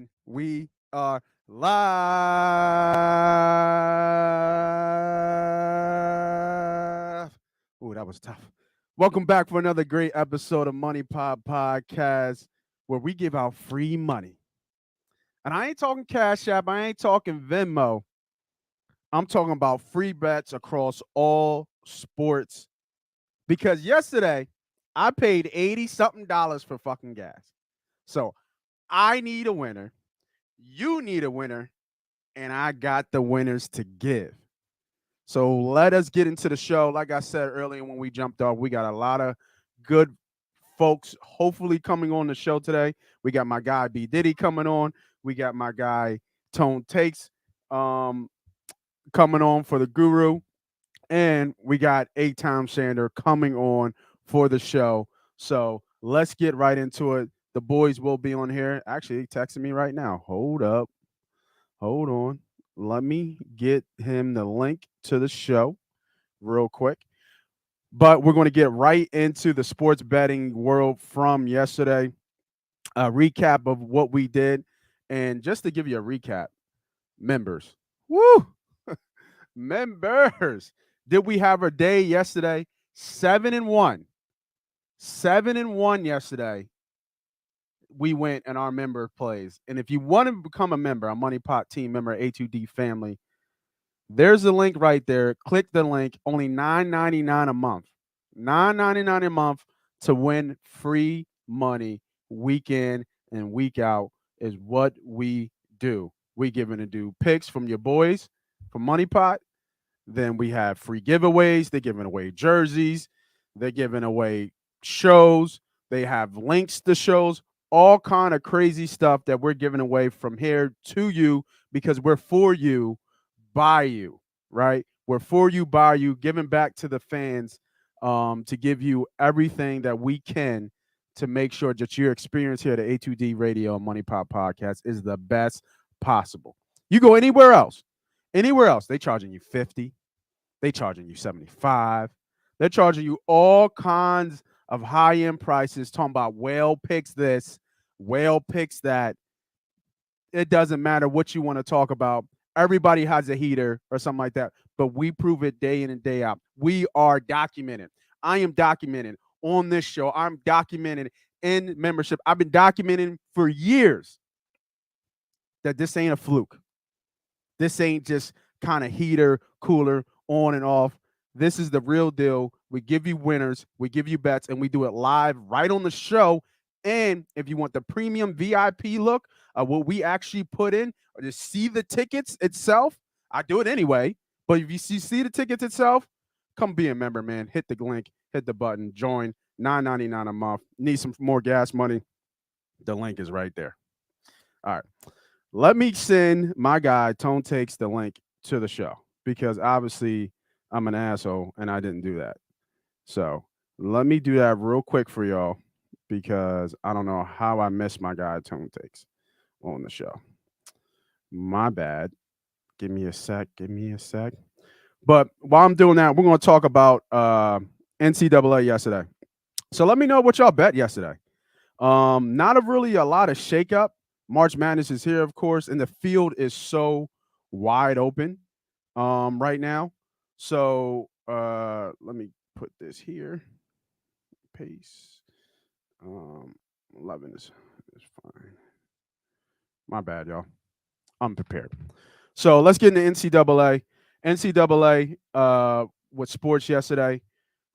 And we are live. Ooh, that was tough. Welcome back for another great episode of Money Pop Podcast, where we give out free money. And I ain't talking Cash App, I ain't talking Venmo. I'm talking about free bets across all sports. Because yesterday, I paid 80 something dollars for fucking gas. So I need a winner. You need a winner. And I got the winners to give. So let us get into the show. Like I said earlier when we jumped off, we got a lot of good folks hopefully coming on the show today. We got my guy B Diddy coming on. We got my guy Tone Takes coming on for the Guru. And we got Eytan Shander coming on for the show. So let's get right into it. The boys will be on here. Actually, he texting me right now. Hold up. Hold on. Let me get him the link to the show real quick. But we're going to get right into the sports betting world from yesterday. A recap of what we did. And just to give you a recap, members. Woo! Members. Did we have a day yesterday? 7-1. 7-1 yesterday. We went and our member plays. And if you want to become a member, a Money Pot team member, A2D family, there's a link right there. Click the link. Only $9.99 a month. $9.99 a month to win free money week in and week out is what we do. We giving to do picks from your boys from Money Pot. Then we have free giveaways. They're giving away jerseys. They're giving away shows. They have links to shows. All kind of crazy stuff that we're giving away from here to you because we're for you, by you, right? We're for you, by you, giving back to the fans to give you everything that we can to make sure that your experience here at the A2D Radio and Money Pop Podcast is the best possible. You go anywhere else, they charging you 50, they charging you 75, they're charging you all kinds of high-end prices, talking about whale picks this, whale picks that. It doesn't matter what you want to talk about. Everybody has a heater or something like that, but we prove it day in and day out. We are documented. I am documented on this show. I'm documented in membership. I've been documenting for years that this ain't a fluke. This ain't just kind of heater, cooler, on and off. This is the real deal. We give you winners, we give you bets, and we do it live right on the show. And if you want the premium VIP look, what we actually put in, or to see the tickets itself, I do it anyway. But if you see the tickets itself, come be a member, man. Hit the link, hit the button, join. $9.99 a month. Need some more gas money? The link is right there. All right. Let me send my guy, Tone Takes, the link to the show because obviously I'm an asshole and I didn't do that. So let me do that real quick for y'all because I don't know how I missed my guy, Tone Takes, on the show. My bad. Give me a sec. But while I'm doing that, we're going to talk about NCAA yesterday. So let me know what y'all bet yesterday. Not really a lot of shakeup. March Madness is here, of course, and the field is so wide open right now. So let me put this here. Paste. 11 is fine. My bad, y'all. I'm prepared. So let's get into NCAA. NCAA with sports yesterday.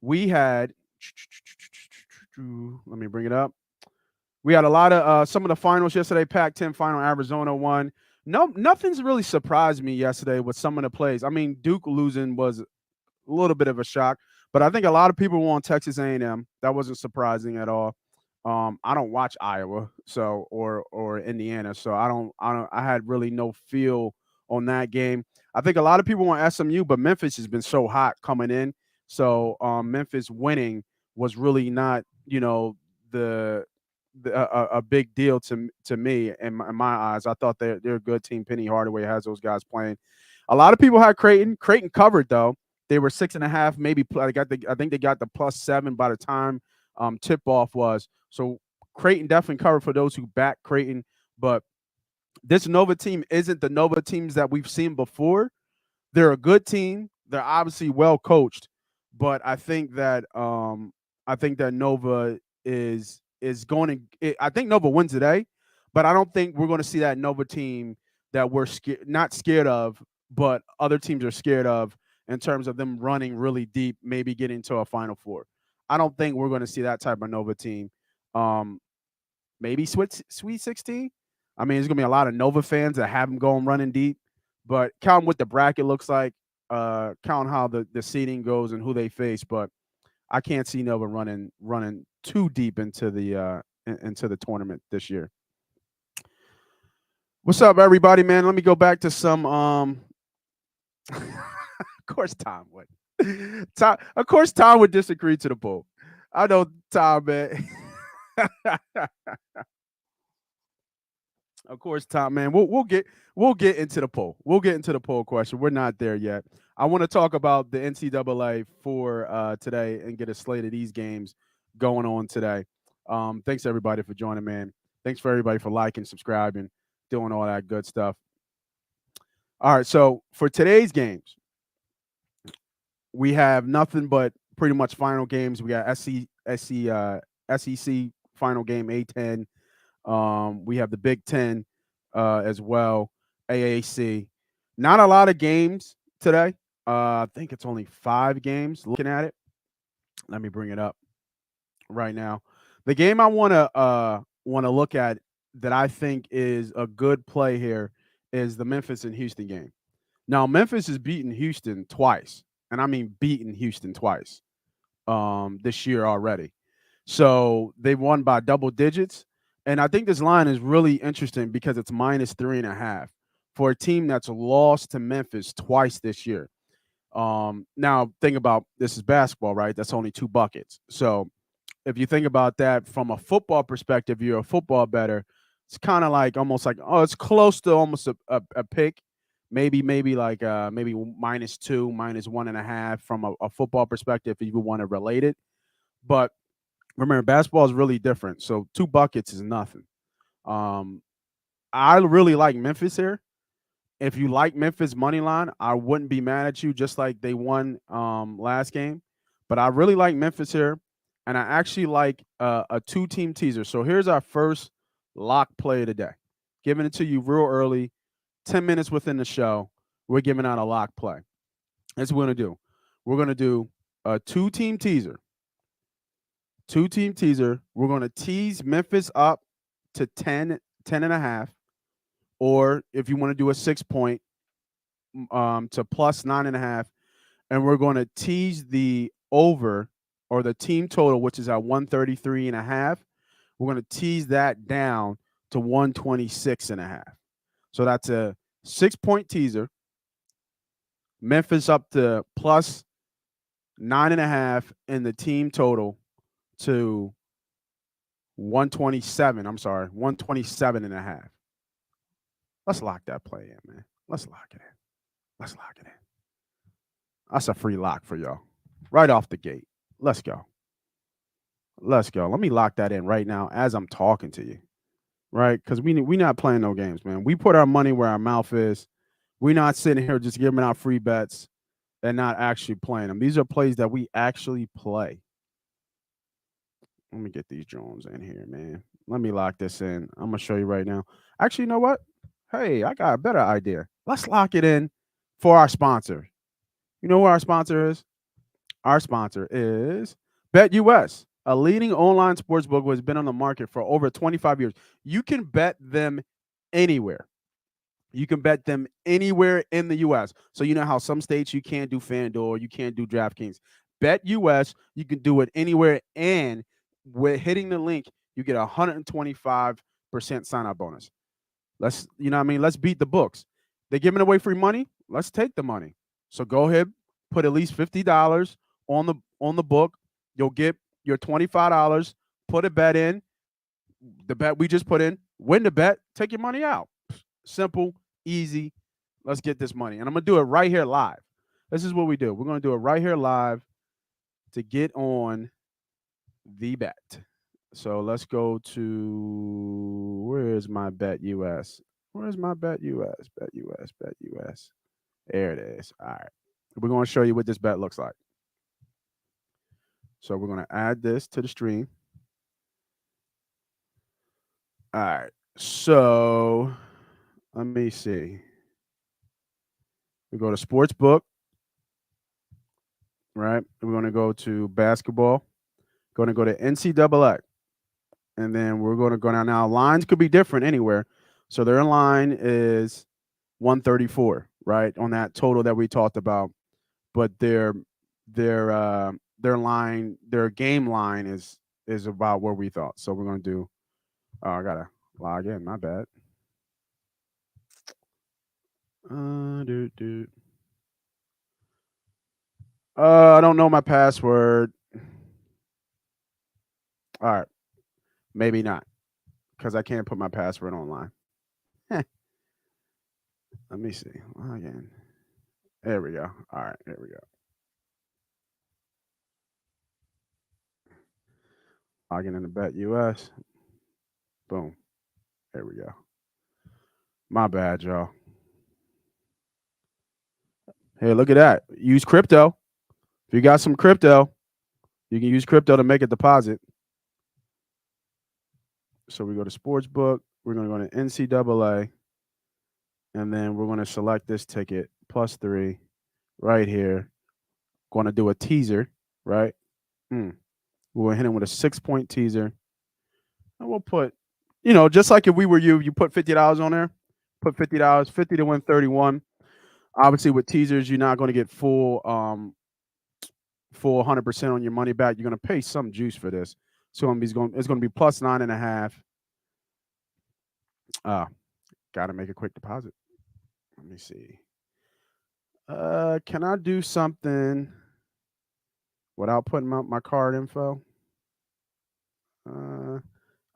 We had, let me bring it up. We had a lot of some of the finals yesterday. Pac-10 final, Arizona won. Nothing's really surprised me yesterday with some of the plays. I mean, Duke losing was a little bit of a shock, but I think a lot of people were on Texas A&M. That wasn't surprising at all. I don't watch Iowa, so or Indiana, so I had really no feel on that game. I think a lot of people want SMU, but Memphis has been so hot coming in, so Memphis winning was really not, a big deal to me in my eyes. I thought they're a good team. Penny Hardaway has those guys playing. A lot of people had Creighton. Creighton covered though. They were 6.5, maybe. I think they got the +7 by the time tip off was. So Creighton definitely covered for those who back Creighton. But This Nova team isn't the Nova teams that we've seen before. They're a good team. They're obviously well coached, but I think that Nova is going to. I think Nova wins today, but I don't think we're going to see that Nova team that we're not scared of, but other teams are scared of in terms of them running really deep, maybe getting to a Final Four. I don't think we're going to see that type of Nova team. Maybe Sweet 16. I mean, there's gonna be a lot of Nova fans that have them going running deep, but count what the bracket looks like, count how the seeding goes and who they face. But I can't see Nova running too deep into the tournament this year. What's up, everybody, man? Let me go back to some. Of course, Tom would. Of course, Tom would disagree to the poll. I know Tom, man. Of course, Tom, man. We'll get into the poll. We'll get into the poll question. We're not there yet. I want to talk about the NCAA for today and get a slate of these games going on today. Thanks everybody for joining, man. Thanks for everybody for liking, subscribing, doing all that good stuff. All right, so for today's games, we have nothing but pretty much final games. We got SEC final game A10. We have the Big Ten as well, AAC. Not a lot of games today. I think it's only 5 games. Looking at it, let me bring it up right now. The game I want to look at that I think is a good play here is the Memphis and Houston game. Now, Memphis has beaten Houston twice, and I mean beaten Houston twice this year already. So they won by double digits. And I think this line is really interesting because it's -3.5 for a team that's lost to Memphis twice this year. Now, think about this is basketball, right? That's only 2 buckets. So if you think about that from a football perspective, you're a football bettor. It's kind of like almost like, oh, it's close to almost a pick. Maybe like maybe -2, -1.5 from a football perspective if you want to relate it. But remember, basketball is really different. So 2 buckets is nothing. I really like Memphis here. If you like Memphis money line, I wouldn't be mad at you. Just like they won last game, but I really like Memphis here, and I actually like a 2-team teaser. So here's our first lock play of the day, giving it to you real early, 10 minutes within the show. We're giving out a lock play. That's what we're gonna do. We're gonna do a 2-team teaser. 2-team teaser. We're going to tease Memphis up to 10.5, or if you want to do a 6-point to +9.5, and we're going to tease the over or the team total, which is at 133.5. We're going to tease that down to 126.5. So that's a 6-point teaser. Memphis up to +9.5 in the team total to 127. I'm sorry, 127.5. Let's lock that play in, man. Let's lock it in. Let's lock it in. That's a free lock for y'all. Right off the gate. Let's go. Let's go. Let me lock that in right now as I'm talking to you. Right? Because we not playing no games, man. We put our money where our mouth is. We're not sitting here just giving out free bets and not actually playing them. These are plays that we actually play. Let me get these drones in here, man. Let me lock this in. I'm going to show you right now. Actually, you know what? Hey, I got a better idea. Let's lock it in for our sponsor. You know who our sponsor is? Our sponsor is BetUS, a leading online sportsbook who has been on the market for over 25 years. You can bet them anywhere. You can bet them anywhere in the U.S. So you know how some states you can't do FanDuel, you can't do DraftKings. BetUS, you can do it anywhere, and with hitting the link, you get a 125% sign-up bonus. Let's beat the books. They're giving away free money. Let's take the money. So go ahead, put at least $50 on the book. You'll get your $25. Put a bet in. The bet we just put in. Win the bet. Take your money out. Simple, easy. Let's get this money. And I'm going to do it right here live. This is what we do. We're going to do it right here live to get on the bet. So let's go to, where is my BetUS? Where's my bet US? Bet US, bet US. There it is. All right. We're going to show you what this bet looks like. So we're going to add this to the stream. All right. So let me see. We go to sports book, right? We're going to go to basketball. Going to go to NCAA. And then we're going to go down. Now, lines could be different anywhere. So their line is 134, right? On that total that we talked about. But their line, their game line is about where we thought. So we're going to do, oh, I got to log in. My bad. I don't know my password. All right. Maybe not, because I can't put my password online. Let me see. Log in. There we go. All right. There we go. Logging in the bet US. Boom. There we go. My bad, y'all. Hey, look at that. Use crypto. If you got some crypto, you can use crypto to make a deposit. So we go to Sportsbook. We're going to go to NCAA. And then we're going to select this ticket, +3, right here. Going to do a teaser, right? We're going to hit him with a 6-point teaser. And we'll put, just like if we were you put $50 on there. Put $50, 50 to win 31. Obviously, with teasers, you're not going to get full 100% on your money back. You're going to pay some juice for this. So it's going to be +9.5. Got to make a quick deposit. Let me see. Can I do something without putting out my card info? All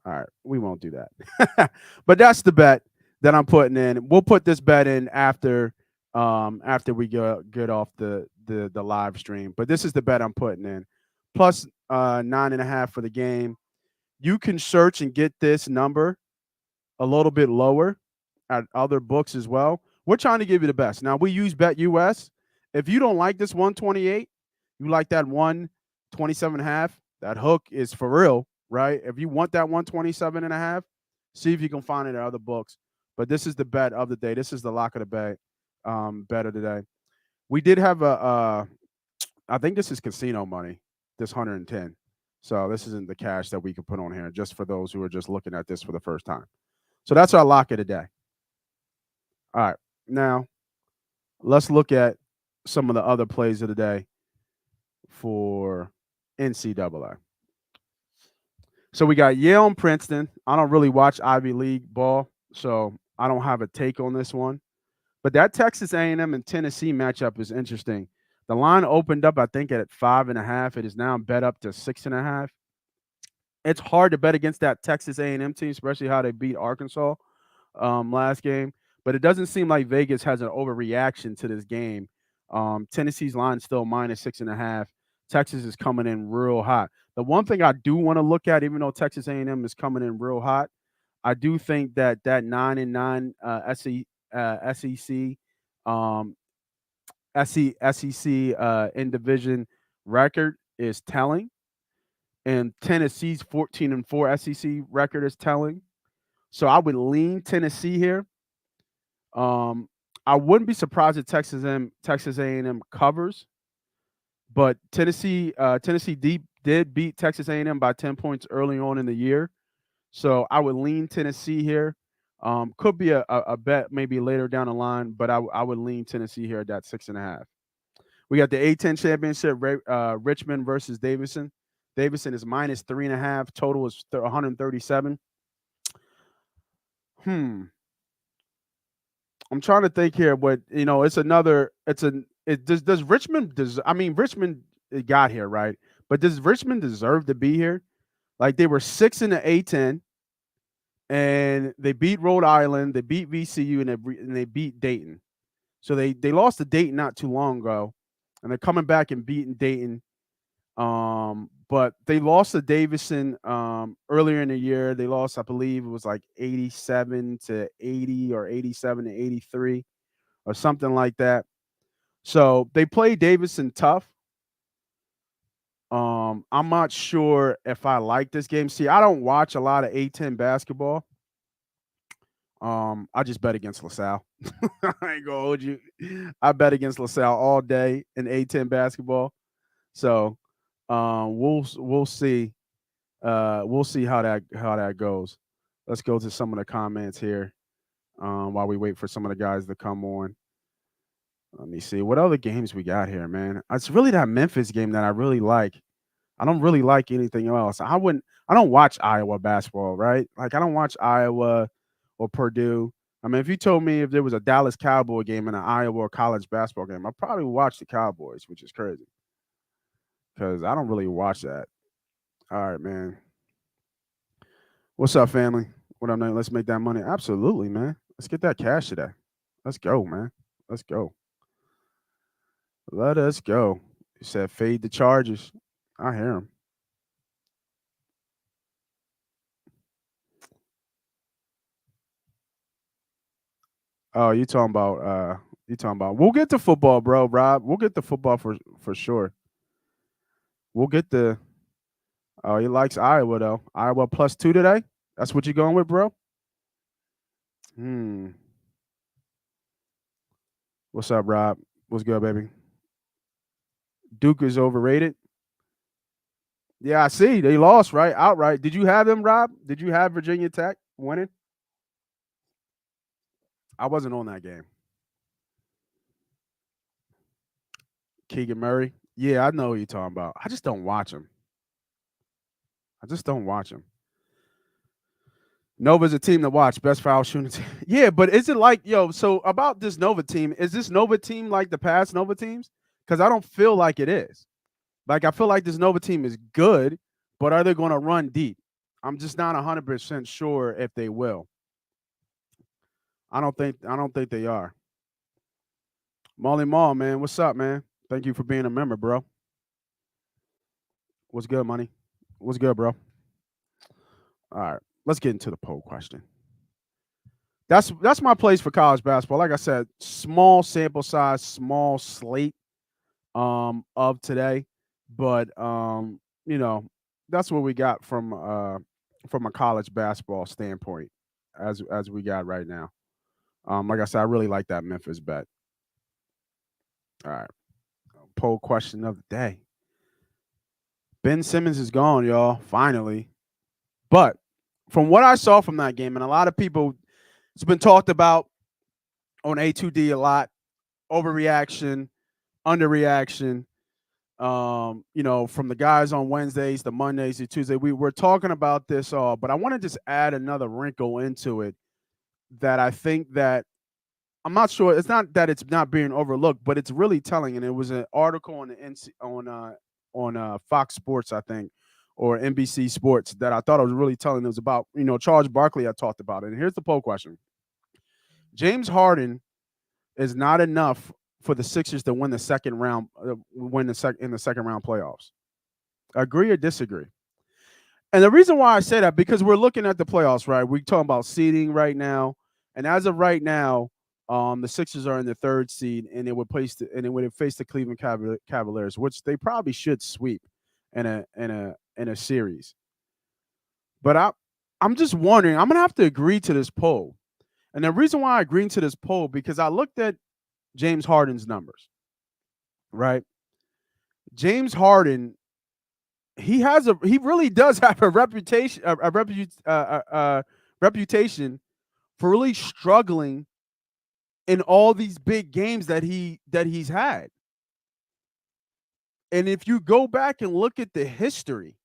right, we won't do that. But that's the bet that I'm putting in. We'll put this bet in after we get off the live stream. But this is the bet I'm putting in. Plus 9.5 for the game. You can search and get this number a little bit lower at other books as well. We're trying to give you the best. Now, we use Bet US. If you don't like this 128, you like that 127.5, that hook is for real, right? If you want that 127.5, see if you can find it at other books. But this is the bet of the day. This is the lock of the bet of the day. We did have I think this is casino money, this 110. So this isn't the cash that we could put on here, just for those who are just looking at this for the first time. So that's our lock of the day. All right. Now, let's look at some of the other plays of the day for NCAA. So we got Yale and Princeton. I don't really watch Ivy League ball, so I don't have a take on this one. But that Texas A&M and Tennessee matchup is interesting. The line opened up, I think, at 5.5. It is now bet up to 6.5. It's hard to bet against that Texas A&M team, especially how they beat Arkansas last game. But it doesn't seem like Vegas has an overreaction to this game. Tennessee's line is still -6.5. Texas is coming in real hot. The one thing I do want to look at, even though Texas A&M is coming in real hot, I do think that 9-9 SEC in division record is telling, and Tennessee's 14-4 SEC record is telling. So I would lean Tennessee here. I wouldn't be surprised if Texas A&M covers, but Tennessee did beat Texas A&M by 10 points early on in the year. So I would lean Tennessee here. Could be a bet maybe later down the line, but I would lean Tennessee here at that 6.5. We got the A10 championship, Richmond versus Davidson. Davidson is -3.5. Total is 137. I'm trying to think here. What it's another. Does Richmond? Richmond got here, right? But does Richmond deserve to be here? Like, they were 6 in the A10, and they beat Rhode Island, they beat VCU, and they beat Dayton. So they lost to Dayton not too long ago, and they're coming back and beating Dayton. but they lost to Davidson earlier in the year. They lost, I believe it was like 87-80 or 87-83 or something like that. So they played Davidson tough. I'm not sure if I like this game. See, I don't watch a lot of A10 basketball. I just bet against LaSalle. I ain't gonna hold you. I bet against LaSalle all day in A10 basketball. So we'll see. We'll see how that goes. Let's go to some of the comments here while we wait for some of the guys to come on. Let me see what other games we got here, man. It's really that Memphis game that I really like. I don't really like anything else. I don't watch Iowa basketball, right? Like I don't watch Iowa or Purdue. I mean, if you told me if there was a Dallas Cowboy game and an Iowa college basketball game, I'd probably watch the Cowboys, which is crazy because I don't really watch that. All right, man. What's up, family? What up, man? Let's make that money. Absolutely, man. Let's get that cash today. Let's go, man. Let's go. Let us go. You said fade the Chargers. I hear him. Oh, you talking about we'll get to football, bro, Rob. We'll get to football for sure. We'll get the oh, he likes Iowa though. Iowa +2 today. That's what you going with, bro? Hmm. What's up, Rob? What's good, baby? Duke is overrated. Yeah, I see. They lost, right? Outright. Did you have them, Rob? Did you have Virginia Tech winning? I wasn't on that game. Keegan Murray. Yeah, I know who you're talking about. I just don't watch him. I just don't watch him. Nova's a team to watch. Best foul shooting team. Yeah, but is it like, yo, so about this Nova team, is this Nova team like the past Nova teams? Because I don't feel like it is. Like, I feel like this Nova team is good, but are they going to run deep? I'm just not 100% sure if they will. I don't think they are. Molly Mall, man. What's up, man? Thank you for being a member, bro. What's good, money? What's good, bro? All right. Let's get into the poll question. That's my place for college basketball. Like I said, small sample size, small slate of today, but that's what we got from a college basketball standpoint as we got right now. Like I said, I really like that Memphis bet. All right. Poll question of the day. Ben Simmons is gone, y'all, finally. But from what I saw from that game, and a lot of people, it's been talked about on A2D a lot, overreaction, underreaction. From the guys on Wednesdays, the Mondays, the Tuesday, we're talking about this all, but I want to just add another wrinkle into it that I think that I'm not sure. It's not that it's not being overlooked, but it's really telling. And it was an article on the on Fox Sports, I think, or NBC Sports that I thought was really telling. It was about Charles Barkley. I talked about it. And here's the poll question: James Harden is not enough for the Sixers to win the second round, in the second round playoffs. Agree or disagree? And the reason why I say that because we're looking at the playoffs, right? We're talking about seeding right now, and as of right now, the Sixers are in the third seed, and it would face the Cleveland Cavaliers, which they probably should sweep in a series. But I'm just wondering. I'm gonna have to agree to this poll, and the reason why I agreed to this poll because I looked at James Harden's numbers, right? James Harden, he really does have a reputation for really struggling in all these big games that he's had. And if you go back and look at the history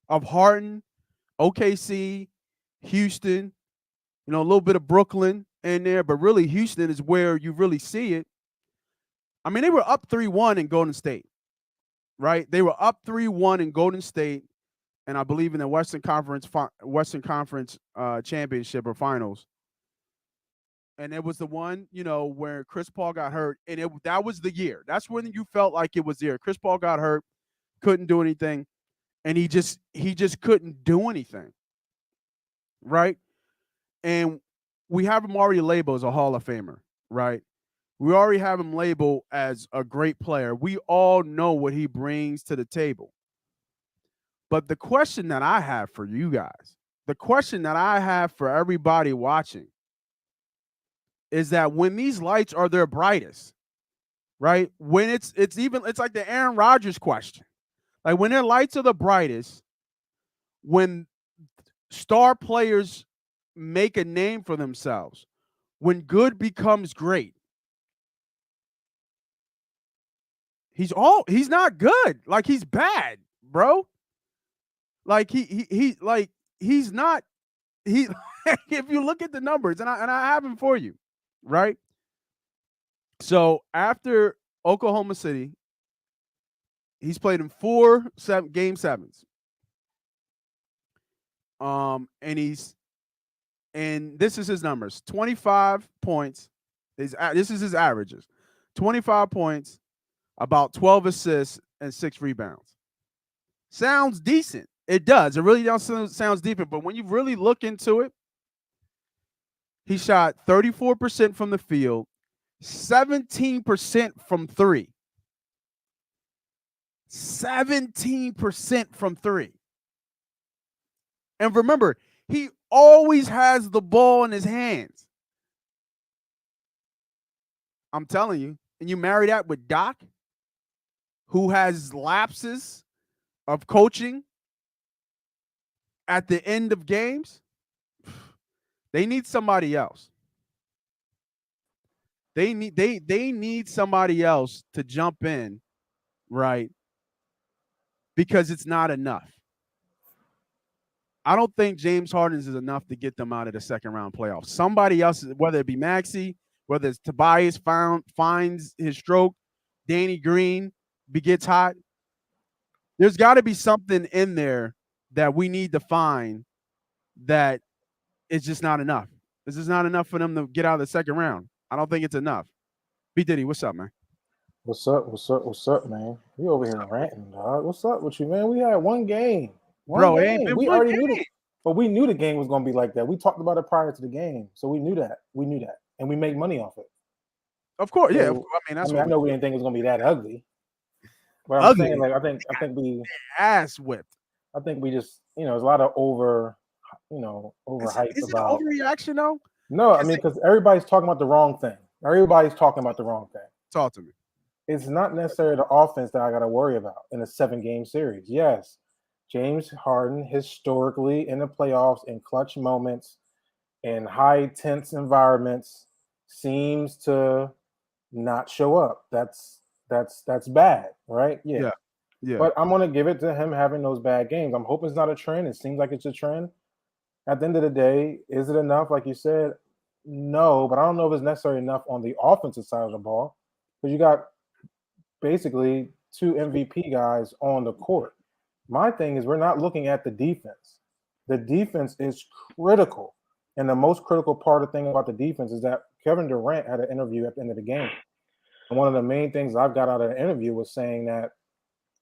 of Harden, OKC, Houston, a little bit of Brooklyn in there, but really Houston is where you really see it. I mean, they were up 3-1 in Golden State, right? They were up 3-1 in Golden State, and I believe in the Western Conference championship or finals. And it was the one, where Chris Paul got hurt, and that was the year. That's when you felt like it was there. Chris Paul got hurt, couldn't do anything, and he just couldn't do anything, right? And we have him already labeled as a Hall of Famer, right? We already have him labeled as a great player. We all know what he brings to the table. But the question that I have for you guys, the question that I have for everybody watching is that when these lights are their brightest, right? When it's like the Aaron Rodgers question. Like when their lights are the brightest, when star players make a name for themselves, when good becomes great, he's not good. Like he's bad, bro. Like he's not he if you look at the numbers, and I have them for you, right? So after Oklahoma City, he's played in 4 game 7s. And this is his numbers: 25 points. This is his averages: 25 points, about 12 assists, and 6 rebounds. Sounds decent. It does. It really sounds decent. But when you really look into it, he shot 34% from the field, 17% from 3. 17% from 3. And remember, he always has the ball in his hands. I'm telling you. And you marry that with Doc, who has lapses of coaching at the end of games. They need somebody else. They need somebody else to jump in, right? Because it's not enough. I don't think James Harden's is enough to get them out of the second round playoffs. Somebody else, whether it be Maxey, whether it's Tobias finds his stroke, Danny Green gets hot. There's got to be something in there that we need to find that is just not enough. This is not enough for them to get out of the second round. I don't think it's enough. B. Diddy, what's up, man? What's up, man? You over here ranting, dog. What's up with you, man? We had one game. Bro, it ain't been we one already game. knew it. But we knew the game was going to be like that. We talked about it prior to the game. So we knew that. And we made money off it. Of course, so, yeah. That's I know we didn't think it was going to be that ugly. But I'm saying, like, I think we ass whipped. I think we just, there's a lot of overhype is about it overreaction though? No, I mean, because everybody's talking about the wrong thing. Everybody's talking about the wrong thing. Talk to me. It's not necessarily the offense that I got to worry about in a 7-game series. Yes, James Harden historically in the playoffs in clutch moments in high tense environments seems to not show up. That's bad, right? Yeah. But I'm going to give it to him having those bad games. I'm hoping it's not a trend. It seems like it's a trend. At the end of the day, is it enough? Like you said, no, but I don't know if it's necessarily enough on the offensive side of the ball because you got basically 2 MVP guys on the court. My thing is we're not looking at the defense. The defense is critical. And the most critical part of the thing about the defense is that Kevin Durant had an interview at the end of the game. And one of the main things I've got out of the interview was saying that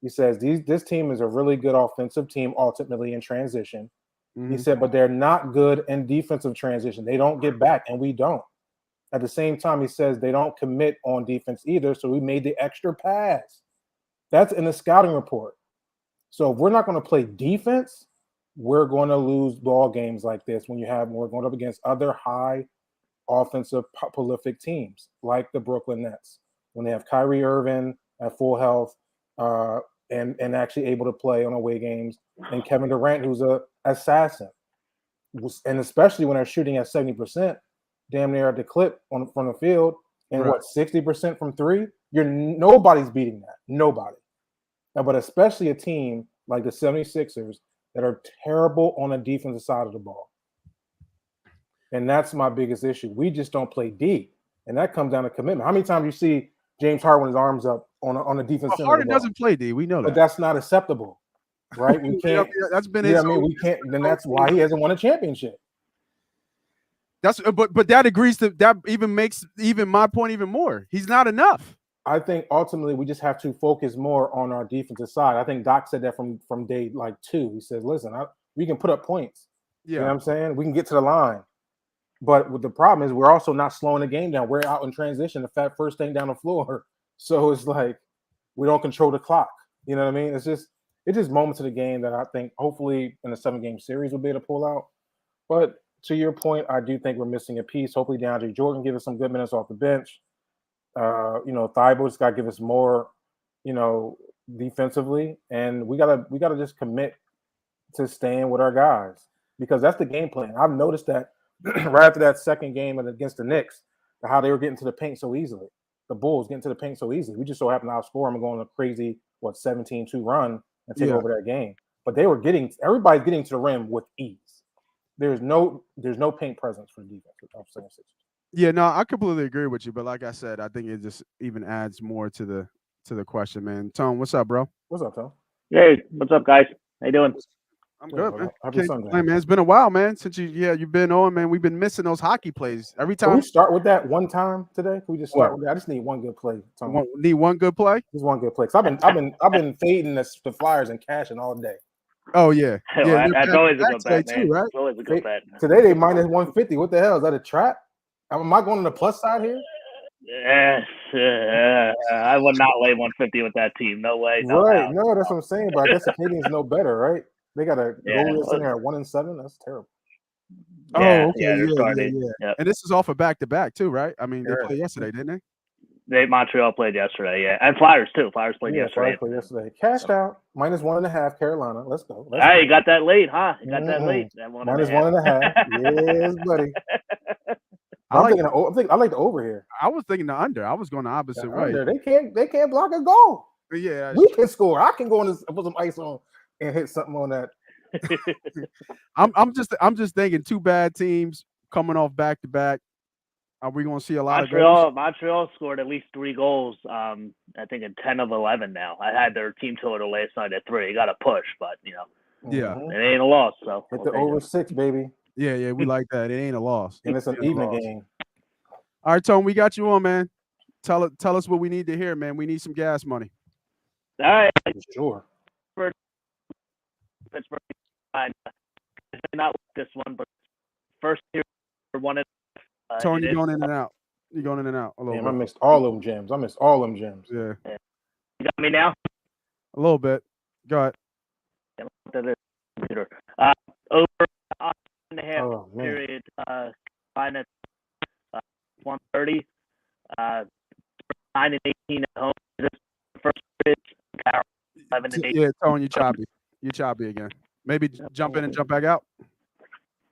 he says this team is a really good offensive team ultimately in transition. Mm-hmm. He said, but they're not good in defensive transition. They don't get back, and we don't. At the same time, he says they don't commit on defense either, so we made the extra pass. That's in the scouting report. So if we're not going to play defense, we're going to lose ball games like this when we're going up against other high offensive prolific teams like the Brooklyn Nets when they have Kyrie Irving at full health and actually able to play on away games, and Kevin Durant, who's a assassin, and especially when they're shooting at 70%, damn near at the clip from the field, and 60% from 3, nobody's beating that. Nobody. But especially a team like the 76ers that are terrible on the defensive side of the ball. And that's my biggest issue. We just don't play D. And that comes down to commitment. How many times you see James Harden with his arms up on the defense? Harden doesn't play D. We know that. But that's not acceptable, right? We can't. That's been his. We can't. Then that's why he hasn't won a championship. But that agrees to that. Even makes my point even more. He's not enough. I think ultimately we just have to focus more on our defensive side. I think Doc said that from day like 2. He says, "Listen, we can put up points. You know what I'm saying? We can get to the line, but the problem is we're also not slowing the game down. We're out in transition, the first thing down the floor. So it's like we don't control the clock. You know what I mean? It's just moments of the game that I think hopefully in a 7-game series we'll be able to pull out. But to your point, I do think we're missing a piece. Hopefully, DeAndre Jordan give us some good minutes off the bench. Thibault's got to give us more, defensively, and we gotta just commit to staying with our guys because that's the game plan. I've noticed that right after that second game against the Knicks, how they were getting to the paint so easily. The Bulls getting to the paint so easily. We just so happened to outscore them and go on a crazy 17-2 run and take over that game. But everybody's getting to the rim with ease. There's no paint presence for the defense of 76ers. Yeah, no, I completely agree with you. But like I said, I think it just even adds more to the question, man. Tone, what's up, bro? What's up, Tone? Hey, what's up, guys? How you doing? I'm good, man. Happy Sunday, man. It's been a while, man, since you've been on, man. We've been missing those hockey plays every time. Can we start with that one time today? Can we just start with that? I just need one good play. Need one good play? Just one good play. Cause I've been fading the Flyers and cashing all day. Oh yeah, yeah. That's always a good bet, man. Too, right? It's always a good bet. Today they minus 150. What the hell is that? A trap? Am I going on the plus side here? Yes, I would not lay 150 with that team. No way. Right? No, that's what I'm saying. But I guess the Canadians know better, right? They got a goal sitting at 1-7. That's terrible. Yeah, okay. Yeah. And this is off a back-to-back too, right? I mean, they played yesterday, didn't they? Montreal played yesterday, yeah, and Flyers too. Flyers played yesterday. Flyers played yesterday. Cashed out minus 1.5. Carolina. Let's go. You got that late, huh? You got that late. That minus 1.5. Yes, buddy. I like the over here. I was thinking the under. I was going the opposite way. They can't block a goal. Yeah, we can score. I can go on this, put some ice on and hit something on that. I'm just thinking 2 bad teams coming off back to back. Are we going to see a lot of goals? Montreal scored at least 3 goals. I think in 10 of 11 now. I had their team total last night at 3. You got to push, but it ain't a loss. So hit the over 6, baby. Yeah, we like that. It ain't a loss, and it's an even game. All right, Tone, we got you on, man. Tell us what we need to hear, man. We need some gas money. All right, sure. Pittsburgh, not this one, but first year one. Tone, you're going in and out. You're going in and out a little bit. I missed all of them gems. Yeah. You got me now? A little bit. Go ahead. Over 1.5 period. Fine at 130. 9-18 at home. This first period. 11-8. Yeah, Tone, you choppy. You choppy again. Maybe jump in and jump back out.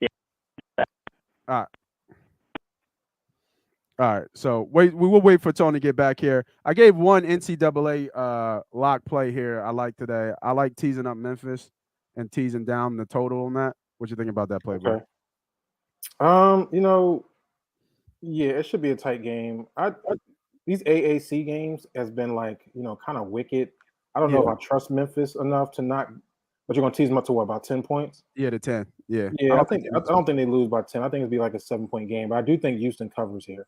Yeah. All right. So we will wait for Tony to get back here. I gave one NCAA lock play here I like today. I like teasing up Memphis and teasing down the total on that. What you think about that play, bro? It should be a tight game. These AAC games has been kind of wicked. I don't know if I trust Memphis enough to not. But you're gonna tease them up to what, about 10 points? Yeah, to 10. Yeah. Yeah, I don't think they lose by 10. I think it'd be like a 7-point game. But I do think Houston covers here.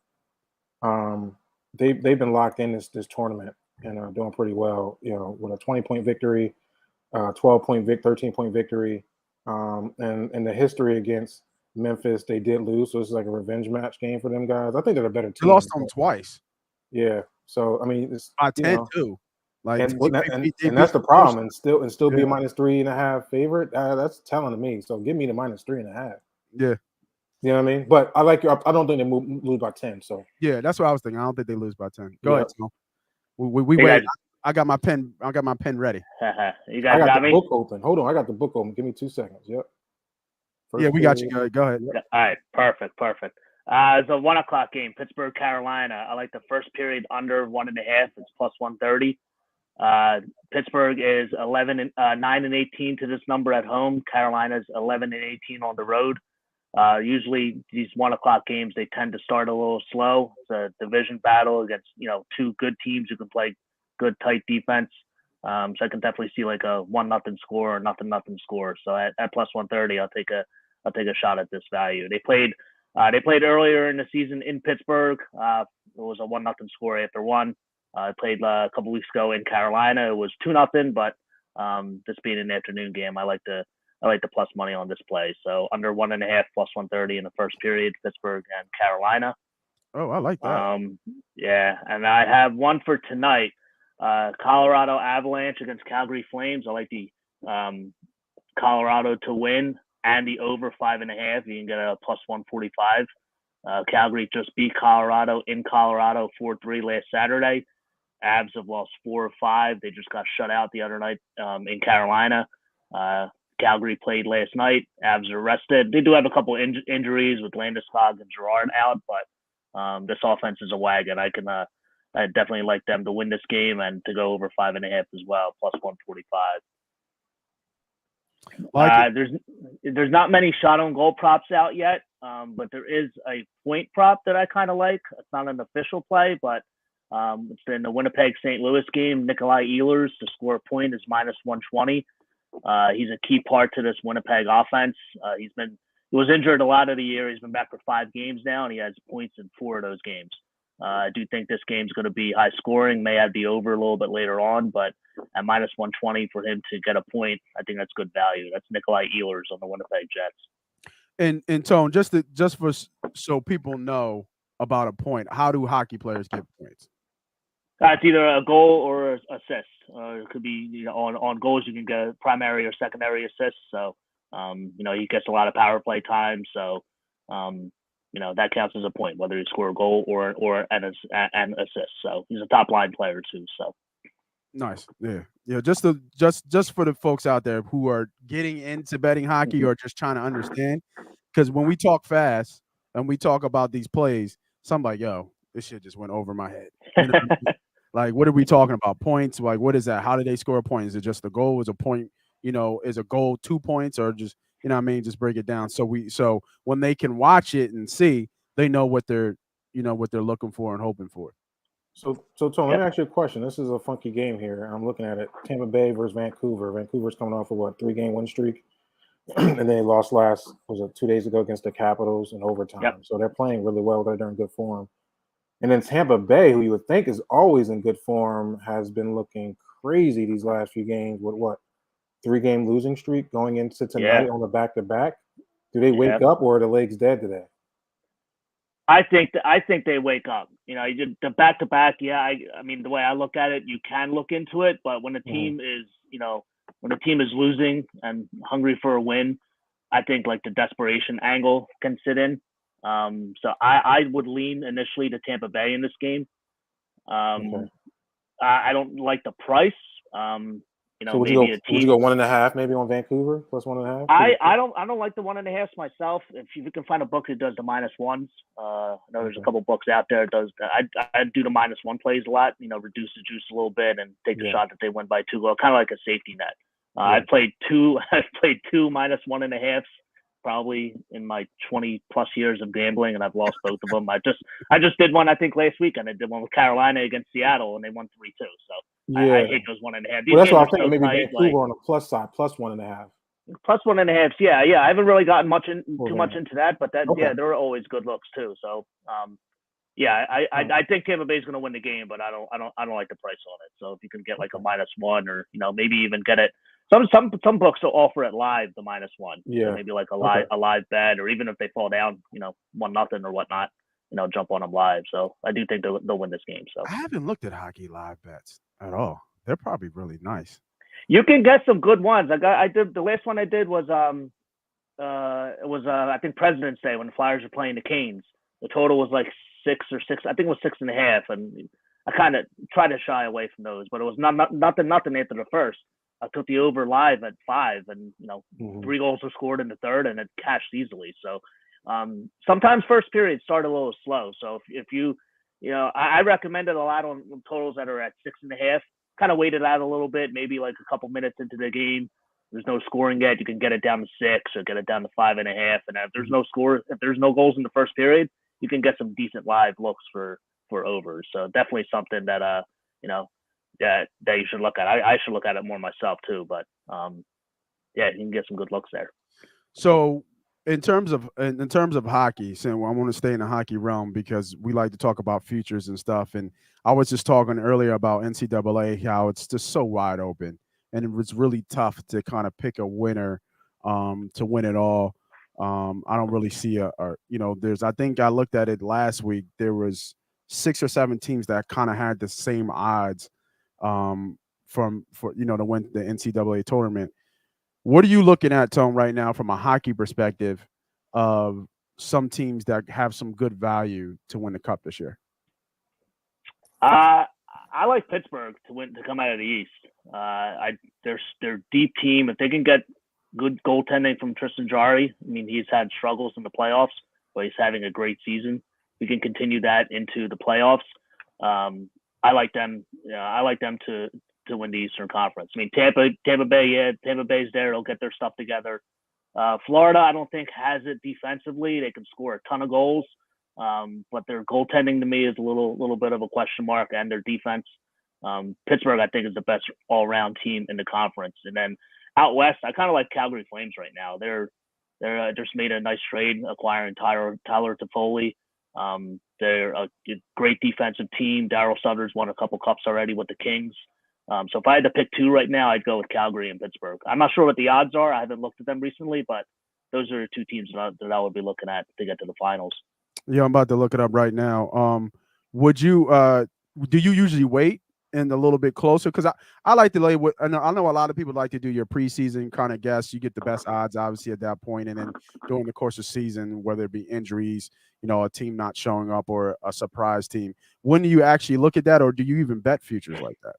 They've been locked in this tournament and are doing pretty well. With a 20-point victory, 12-point 13-point victory, and the history against Memphis, they did lose. So it's like a revenge match game for them guys. I think they're a better team. They lost them twice. Yeah. So I mean, it's by 10 too. Like, and that's the problem, and still be a minus 3.5 favorite. That's telling to me. So give me the minus 3.5. Yeah, you know what I mean. But I don't think they lose by 10. So yeah, that's what I was thinking. I don't think they lose by 10. Go ahead, Tom. We wait. I got my pen. I got my pen ready. You guys got the me? book open. Hold on, I got the book open. Give me 2 seconds. Yep. We got you. Go ahead. All right, perfect. It's a 1:00 game. Pittsburgh, Carolina. I like the first period under 1.5. It's plus 130. Pittsburgh is 9-18 to this number at home. Carolina's 11-18 on the road. Usually these 1:00 games, they tend to start a little slow. It's a division battle against 2 good teams who can play good tight defense. So I can definitely see like a 1-0 score or 0-0 score. So at plus 130, I'll take a shot at this value. They played earlier in the season in Pittsburgh. It was a 1-0 score after 1. I played a couple weeks ago in Carolina. It was 2-0, but this being an afternoon game, I like the plus money on this play. So under 1.5 plus 130 in the first period, Pittsburgh and Carolina. Oh, I like that. Yeah, and I have one for tonight. Colorado Avalanche against Calgary Flames. I like the Colorado to win and the over 5.5. You can get a plus 145. Calgary just beat Colorado in Colorado 4-3 last Saturday. Avs have lost 4 of 5. They just got shut out the other night in Carolina. Calgary played last night. Avs are rested. They do have a couple injuries with Landeskog and Girard out, but this offense is a wagon. I definitely like them to win this game and to go over 5.5 as well, plus 145. There's not many shot on goal props out yet, but there is a point prop that I kind of like. It's not an official play, but it's in the Winnipeg St. Louis game. Nikolai Ehlers to score a point is minus 120. He's a key part to this Winnipeg offense. He was injured a lot of the year. He's been back for 5 games now, and he has points in 4 of those games. I do think this game's going to be high scoring. May have the over a little bit later on, but at minus 120 for him to get a point, I think that's good value. That's Nikolai Ehlers on the Winnipeg Jets. And Tone, so people know about a point, how do hockey players get points? It's either a goal or assist. It could be on goals you can get a primary or secondary assist. So he gets a lot of power play time. So that counts as a point, whether you score a goal or an assist. So he's a top line player too. So nice, yeah. Just for the folks out there who are getting into betting hockey or just trying to understand, because when we talk fast and we talk about these plays, somebody, yo, this shit just went over my head. You know what I mean? Like, what are we talking about? Points? Like, what is that? How do they score a point? Is it just a goal? Is a point? Is a goal 2 points or just? You know what I mean? Just break it down. So when they can watch it and see, they know what they're looking for and hoping for. So Tom, let me ask you a question. This is a funky game here. I'm looking at it. Tampa Bay versus Vancouver. Vancouver's coming off of 3-game win streak, and then they lost 2 days ago against the Capitals in overtime. Yep. So they're playing really well. They're in good form. And then Tampa Bay, who you would think is always in good form, has been looking crazy these last few games with 3-game losing streak going into tonight on the back-to-back. Do they wake up or are the legs dead today? I think they wake up. The back-to-back. Yeah, I mean the way I look at it, you can look into it, but when a team is losing and hungry for a win, I think like the desperation angle can sit in. So I would lean initially to Tampa Bay in this game. I don't like the price. So would you go 1.5 maybe on Vancouver plus 1.5? I don't like the 1.5 myself. If you can find a book that does the minus ones, I know there's a couple books out there that does that. I do the minus 1 plays a lot. Reduce the juice a little bit and take the shot that they win by 2 goals, kind of like a safety net. I've played 2 minus 1.5s probably in my 20 plus years of gambling, and I've lost both of them. I just did one I think last weekend. I did one with Carolina against Seattle, and they won 3-2. So I hate those 1.5. Well, that's why I'm thinking maybe Vancouver on the plus side, plus 1.5. Plus 1.5. Yeah. I haven't really gotten too much into that, but they're always good looks too. So I think Tampa Bay is going to win the game, but I don't like the price on it. So if you can get like a minus 1 or maybe even get it. Some books will offer it live, the minus 1. Yeah. So maybe like a live bet, or even if they fall down, 1-0 or whatnot, jump on them live. So I do think they'll win this game. So I haven't looked at hockey live bets at all. They're probably really nice. You can get some good ones. I did the last one I did was I think President's Day when the Flyers were playing the Canes. The total was like 6 or 6. I think it was 6.5, and I kind of tried to shy away from those, but it was nothing after the first. I took the over live at 5, and 3 goals were scored in the third, and it cashed easily. So sometimes first periods start a little slow. So if you I recommend it a lot on totals that are at 6.5. Kind of wait it out a little bit, maybe like a couple minutes into the game. There's no scoring yet. You can get it down to 6 or get it down to 5.5. And if there's no goals in the first period, you can get some decent live looks for overs. So definitely something that that you should look at. I should look at it more myself too, but you can get some good looks there. So in terms of hockey, so I want to stay in the hockey realm because we like to talk about futures and stuff. And I was just talking earlier about NCAA, how it's just so wide open, and it was really tough to kind of pick a winner to win it all. I don't really see there's. I think I looked at it last week. There was 6 or 7 teams that kind of had the same odds to win the NCAA tournament. What are you looking at, Tone, right now from a hockey perspective of some teams that have some good value to win the cup this year? I like Pittsburgh to come out of the East. They're deep team. If they can get good goaltending from Tristan Jarry, I mean, he's had struggles in the playoffs, but he's having a great season. We can continue that into the playoffs. I like them. I like them to win the Eastern Conference. I mean, Tampa Bay, Tampa Bay's there. They'll get their stuff together. Florida, I don't think has it defensively. They can score a ton of goals, but their goaltending to me is a little bit of a question mark, and their defense. Pittsburgh, I think, is the best all-around team in the conference. And then out west, I kind of like Calgary Flames right now. They're just made a nice trade acquiring Tyler Toffoli. They're a great defensive team. Darryl Sutter's won a couple cups already with the Kings. So if I had to pick 2 right now, I'd go with Calgary and Pittsburgh. I'm not sure what the odds are. I haven't looked at them recently, but those are 2 teams that I would be looking at to get to the finals. Yeah, I'm about to look it up right now. Would you do you usually wait and a little bit closer? Because I like to lay with. I know a lot of people like to do your preseason kind of guess. You get the best odds, obviously, at that point, and then during the course of season, whether it be injuries, a team not showing up or a surprise team. When do you actually look at that, or do you even bet futures like that?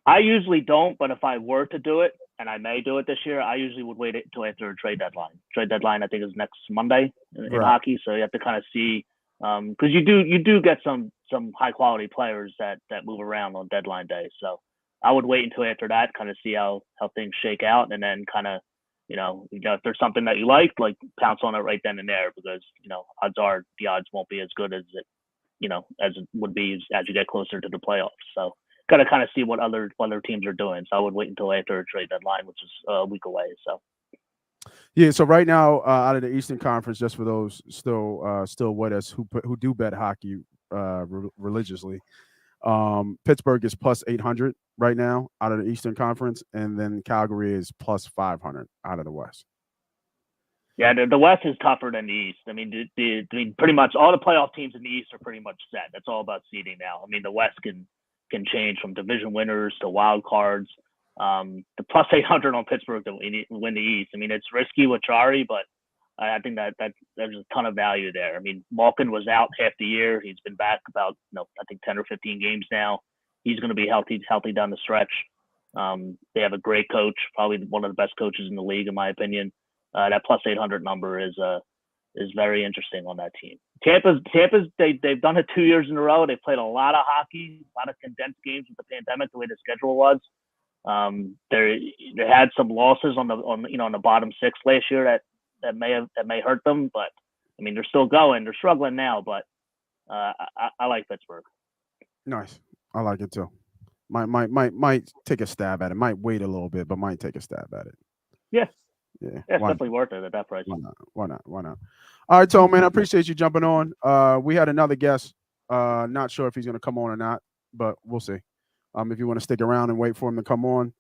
I usually don't, but if I were to do it, and I may do it this year, I usually would wait until after a trade deadline. Trade deadline, I think, is next Monday in hockey, so you have to kind of see because you do get some high quality players that move around on deadline day. So I would wait until after that, kind of see how things shake out, and then kind of if there's something that you like pounce on it right then and there, because odds are the odds won't be as good as as it would be as you get closer to the playoffs. So got to kind of see what other teams are doing. So I would wait until after a trade deadline, which is a week away. So. Yeah. So right now, out of the Eastern Conference, just for those still with us who do bet hockey religiously, Pittsburgh is plus 800 right now out of the Eastern Conference, and then Calgary is plus 500 out of the West. Yeah, the West is tougher than the East. I mean, pretty much all the playoff teams in the East are pretty much set. That's all about seeding now. I mean, the West can change from division winners to wild cards. The plus 800 on Pittsburgh to win the East. I mean, it's risky with Jari, but I think that there's a ton of value there. I mean, Malkin was out half the year. He's been back about I think 10 or 15 games now. He's going to be healthy down the stretch. They have a great coach, probably one of the best coaches in the league, in my opinion. That plus 800 number is very interesting on that team. Tampa's they've done it 2 years in a row. They played a lot of hockey, a lot of condensed games with the pandemic, the way the schedule was. They had some losses on the bottom 6 last year that may hurt them, but I mean they're still going. They're struggling now, but I like Pittsburgh. Nice, I like it too. Might take a stab at it. Might wait a little bit, but might take a stab at it. Yeah. Yeah, it's definitely worth it at that price. Why not? All right, Tom, man, I appreciate you jumping on. We had another guest. Not sure if he's going to come on or not, but we'll see. If you want to stick around and wait for him to come on,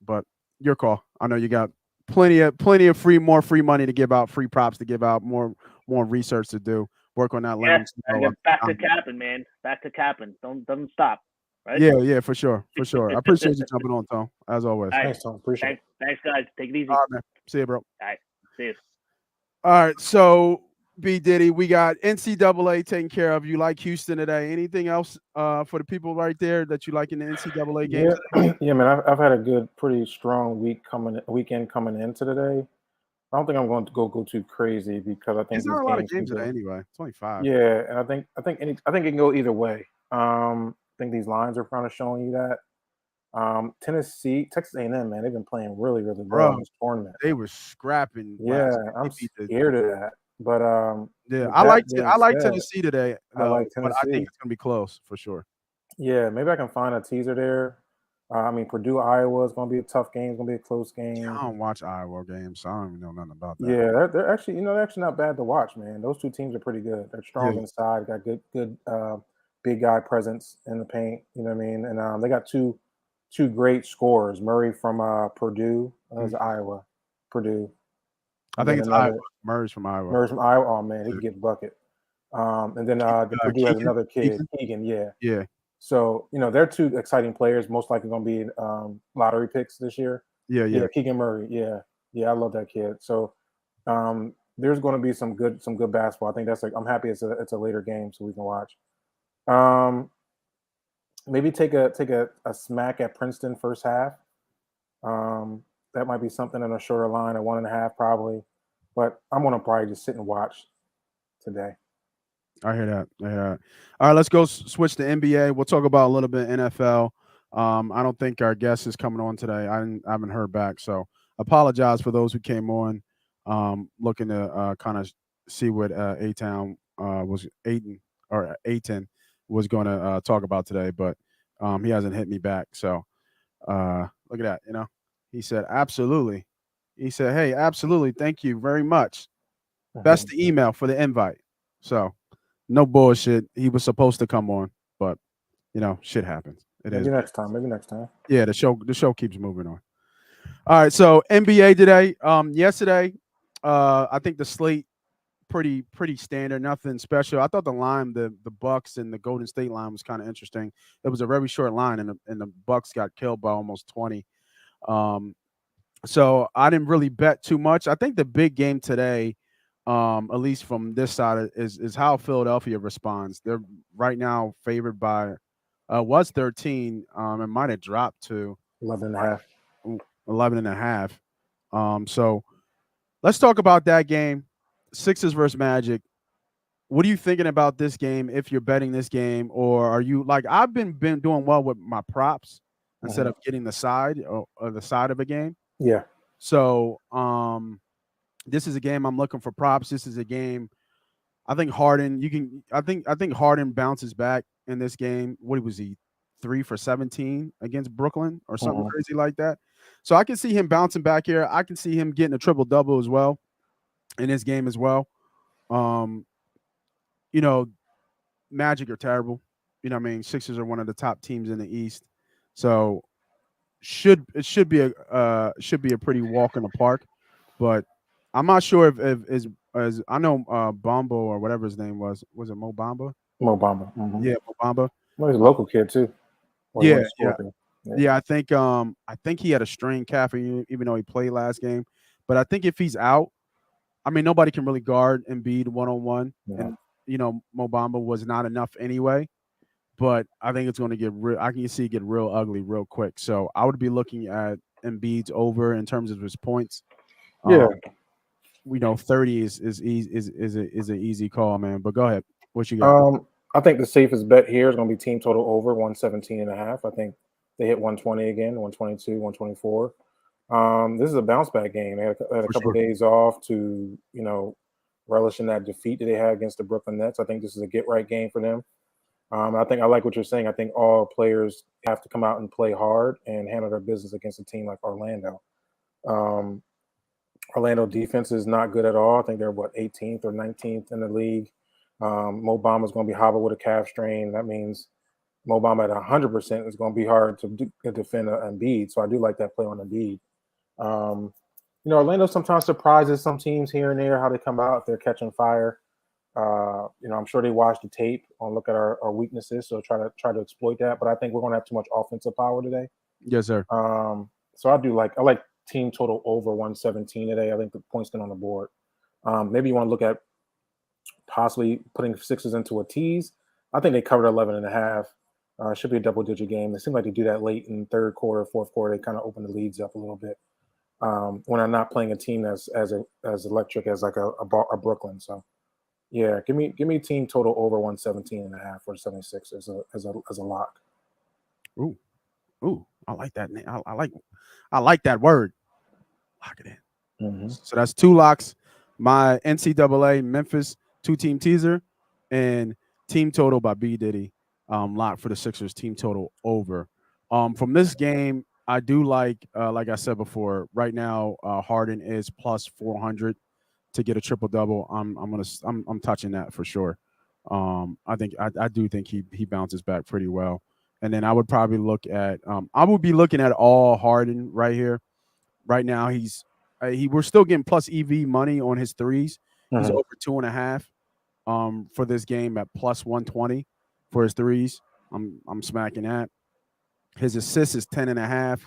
but your call. I know you got plenty of more free money to give out, free props to give out, more research to do. Work on that. Yeah, back to capping, man. Back to capping. Don't stop. Right? Yeah, for sure. I appreciate you jumping on, Tom, as always. Right. Thanks, Tom. Appreciate it. Thanks, guys. Take it easy. All right, man. See you, bro. All right. See you. All right, so B Diddy, we got NCAA taken care of. You like Houston today? Anything else for the people right there that you like in the NCAA games? Yeah, man. I've had a good, pretty strong weekend coming into today. I don't think I'm going to go too crazy because I think there's not a lot of games today anyway. It's only 5. Yeah, and I think it can go either way. I think these lines are kind of showing you that. Tennessee, Texas A&M, man, they've been playing really, really well in this tournament. They were scrapping. Yeah, I'm scared of that. But yeah, I like Tennessee today. I like Tennessee, but I think it's gonna be close for sure. Yeah, maybe I can find a teaser there. I mean, Purdue, Iowa is going to be a tough game. It's going to be a close game. I don't watch Iowa games, so I don't even know nothing about that. Yeah, they're actually, they're actually not bad to watch, man. Those two teams are pretty good. They're strong Yeah. inside, got good big guy presence in the paint. You know what I mean? And they got two great scorers. Murray from Purdue, Iowa, Purdue. I think it's Iowa. Murray's from Iowa. Murray's from Iowa. Oh man, he can get the bucket. And then Purdue has another kid, Keegan. Yeah. So they're two exciting players. Most likely going to be lottery picks this year. Yeah. Keegan Murray. Yeah, I love that kid. So there's going to be some good basketball. I think I'm happy it's a later game so we can watch. Maybe take a smack at Princeton first half. That might be something on a shorter line, at 1.5 probably. But I'm going to probably just sit and watch today. I hear that. All right, let's go switch to NBA. We'll talk about a little bit NFL. I don't think our guest is coming on today. I haven't heard back, so apologize for those who came on looking to kind of see what Eytan was going to talk about today, but he hasn't hit me back. So look at that. He said absolutely. He said, "Hey, absolutely, thank you very much. That's the email for the invite." So no bullshit. He was supposed to come on, but shit happens. Maybe next time. Yeah, the show keeps moving on. All right, so NBA today. Yesterday, I think the slate pretty standard, nothing special. I thought the line, the Bucks and the Golden State line was kind of interesting. It was a very short line, and the Bucks got killed by almost 20. So I didn't really bet too much. I think the big game today, at least from this side, is how Philadelphia responds. They're right now favored by was 13 and might have dropped to 11.5. So let's talk about that game. Sixers versus Magic. What are you thinking about this game if you're betting this game? Or are you like, I've been doing well with my props instead of getting the side or the side of a game. Yeah. So this is a game I'm looking for props. This is a game I think Harden, I think Harden bounces back in this game. What was he? 3 for 17 against Brooklyn or something crazy like that. So I can see him bouncing back here. I can see him getting a triple-double as well in this game as well. Magic are terrible. Sixers are one of the top teams in the East. So it should be a pretty walk in the park. But I'm not sure if I know Bombo or whatever his name was it Mo Bamba? Mo Bamba. Yeah, Mo Bamba. Well, he's a local kid too. Yeah. I think he had a strained calf, even though he played last game. But I think if he's out, nobody can really guard Embiid one-on-one. Yeah. And Mo Bamba was not enough anyway. But I think it's going to get I can see it get real ugly real quick. So I would be looking at Embiid's over in terms of his points. Yeah. 30 is an easy call, man. But go ahead. What you got? I think the safest bet here is going to be team total over 117.5. I think they hit 120 again, 122, 124. This is a bounce back game. They had a couple days off to, relish in that defeat that they had against the Brooklyn Nets. I think this is a get right game for them. I think I like what you're saying. I think all players have to come out and play hard and handle their business against a team like Orlando. Orlando defense is not good at all. I think they're 18th or 19th in the league. Mo Bamba is going to be hobbled with a calf strain. That means Mo Bamba at 100% is going to be hard to defend Embiid. So I do like that play on Embiid. Orlando sometimes surprises some teams here and there how they come out if they're catching fire. I'm sure they watch the tape and look at our weaknesses, so try to exploit that. But I think we're going to have too much offensive power today. Yes, sir. So I like team total over 117 today. I think the points get on the board. Maybe you want to look at possibly putting Sixers into a tease. I think they covered 11.5. Should be a double-digit game. It seems like they do that late in third quarter, fourth quarter. They kind of open the leads up a little bit when I'm not playing a team that's as electric as like a Brooklyn. So yeah, give me team total over 117.5 for 76 as a lock. Ooh, I like that name. I like that word. Lock it in. So that's 2 locks. My NCAA Memphis 2-team teaser and team total by B Diddy lock for the Sixers team total over From this game, I do like I said before. Right now, Harden is plus 400 to get a triple double. I'm touching that for sure. I do think he bounces back pretty well. And then I would probably look at I would be looking at all Harden right here. Right now we're still getting plus EV money on his threes. He's over 2.5 for this game at plus 120 for his threes. I'm smacking that. His assist is 10.5.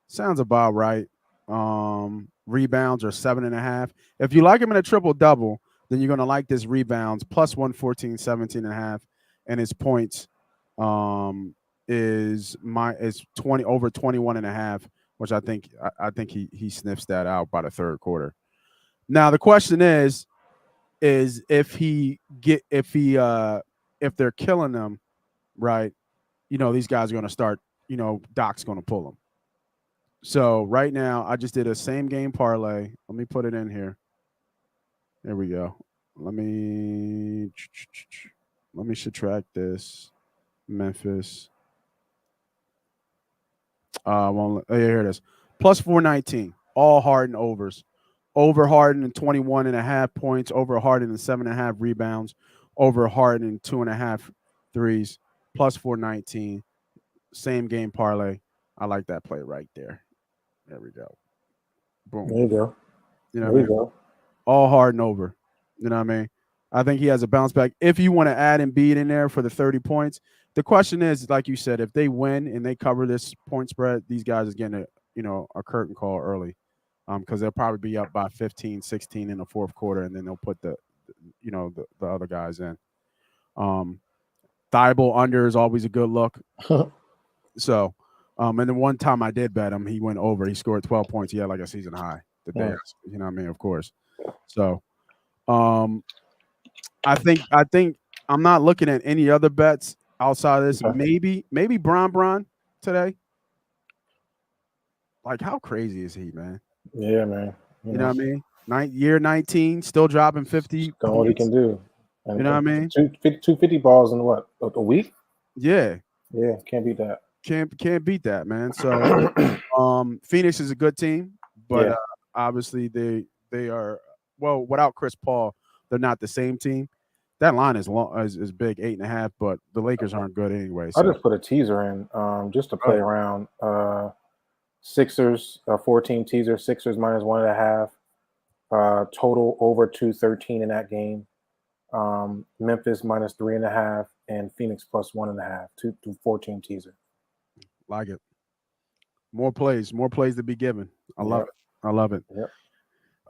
Sounds about right. Rebounds are 7.5. If you like him in a triple double, then you're gonna like this rebounds plus 114, 17.5, and his points is 20 over 21.5, which I think he sniffs that out by the third quarter. Now the question is if they're killing them, right? These guys are gonna start. Doc's gonna pull them. So right now, I just did a same game parlay. Let me put it in here. There we go. Let me subtract this. Memphis. Here it is. Plus 419. All Harden overs. Over Harden and 21.5 points. Over Harden and 7.5 rebounds. Over Harden and 2.5 threes. Plus 419. Same game parlay. I like that play right there. There we go. Boom. There you go. There you go. All Harden over. You know what I mean? I think he has a bounce back. If you want to add Embiid in there for the 30 points, the question is, like you said, if they win and they cover this point spread, these guys are getting a curtain call early, because they'll probably be up by 15, 16 in the fourth quarter, and then they'll put the other guys in. Thibault under is always a good look. So, and then one time I did bet him, he went over. He scored 12 points. He had like a season high the day. You know what I mean? Of course. So, I think I'm not looking at any other bets outside of this. Okay. Maybe Bron today. Like, how crazy is he, man? Yeah, man. You know what I mean? Year 19, still dropping 50. That's what he can do. And you know what I mean? 250 balls in what, a week? Yeah. Yeah, can't beat that. Can't beat that, man. So, Phoenix is a good team, but obviously they are, well, without Chris Paul, they're not the same team. That line is big, 8.5, but the Lakers aren't good anyway. So. I just put a teaser in just to play around. Sixers, 14 teaser, Sixers minus 1.5. Total over 213 in that game. Memphis minus 3.5 and Phoenix plus 1.5. 2-14 teaser. Like it. More plays to be given. I love it. Yep.